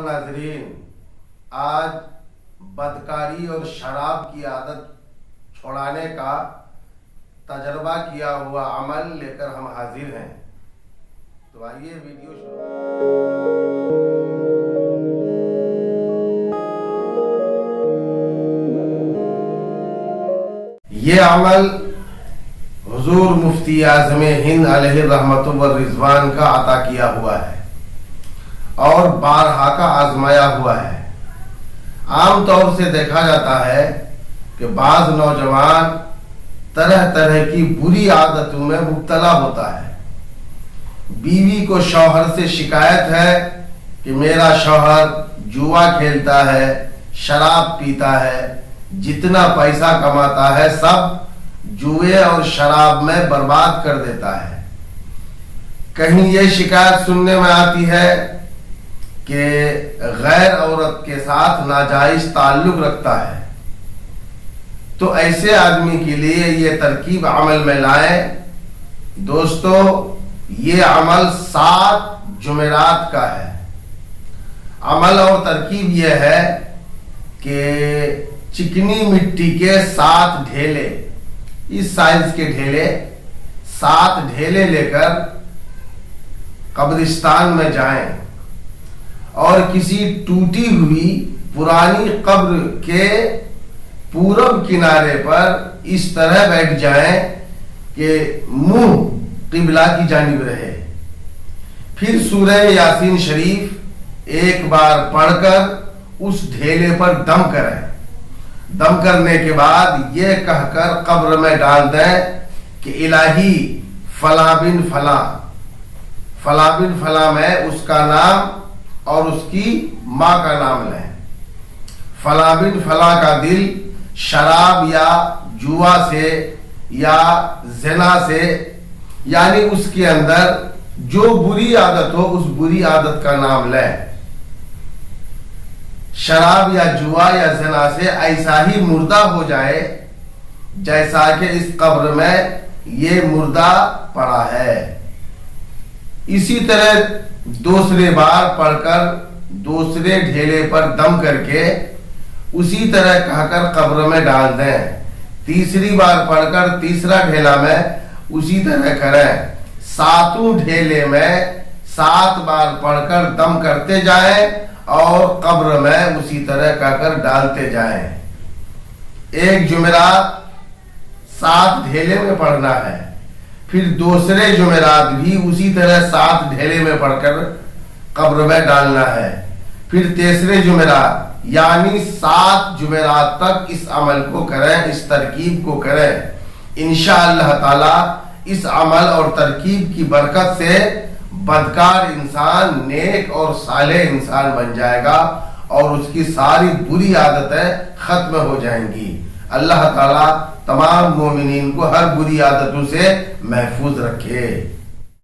नाज़रीन, आज बदकारी और शराब की आदत छुड़ाने का तजर्बा किया हुआ अमल लेकर हम हाजिर हैं। तो आइए वीडियो ये अमल हुजूर मुफ्ती आज़म हिंद अलैहि रहमतु व रिज़वान का अता किया हुआ है और बारहा का आजमाया हुआ है। आम तौर से देखा जाता है कि बाज़ नौजवान तरह तरह की बुरी आदतों में मुब्तला होता है। बीवी को शौहर से शिकायत है कि मेरा शौहर जुआ खेलता है, शराब पीता है, जितना पैसा कमाता है सब जुए और शराब में बर्बाद कर देता है। कहीं ये शिकायत सुनने में आती है कि गैर औरत के साथ नाजायज ताल्लुक रखता है। तो ऐसे आदमी के लिए ये तरकीब अमल में लाएं। दोस्तों, ये अमल 7 जुमेरात का है। अमल और तरकीब ये है कि चिकनी मिट्टी के 7 ढेले, इस साइज के ढेले 7 ढेले लेकर कब्रिस्तान में जाएं और किसी टूटी हुई पुरानी कब्र के पूरब किनारे पर इस तरह बैठ जाएं कि मुंह किबला की जानिब रहे। फिर सूरह यासीन शरीफ एक बार पढ़कर उस ढेले पर दम करें। दम करने के बाद ये कहकर कब्र में डाल दें कि इलाही फला बिन फला, फला बिन फला में उसका नाम और उसकी माँ का नाम लें। फला बिन फला का दिल शराब या जुआ से या ज़िना से, यानी उसके अंदर जो बुरी आदत हो उस बुरी आदत का नाम लें। शराब या जुआ या ज़िना से ऐसा ही मुर्दा हो जाए जैसा कि इस कब्र में ये मुर्दा पड़ा है। इसी तरह दूसरे बार पढ़कर दूसरे ढेले पर दम करके उसी तरह कहकर कब्र में डाल दें। तीसरी बार पढ़कर तीसरा ढेला में उसी तरह करें। 7 ढेले में 7 बार पढ़कर दम करते जाएं और कब्र में उसी तरह कहकर डालते जाएं। एक जुमेरात 7 ढेले में पढ़ना है, फिर दूसरे जुमेरात भी उसी तरह 7 ढेले में पढ़कर कब्र में डालना है। फिर तीसरे जुमेरात यानी 7 जुमेरात तक इस अमल को करें, इस तरकीब को करें। इंशाअल्लाह ताला इस अमल और तरकीब की बरकत से बदकार इंसान नेक और साले इंसान बन जाएगा और उसकी सारी बुरी आदतें खत्म हो जाएंगी। अल्लाह ताला तमाम मोमिनीन को हर बुरी आदतों से महफूज रखे।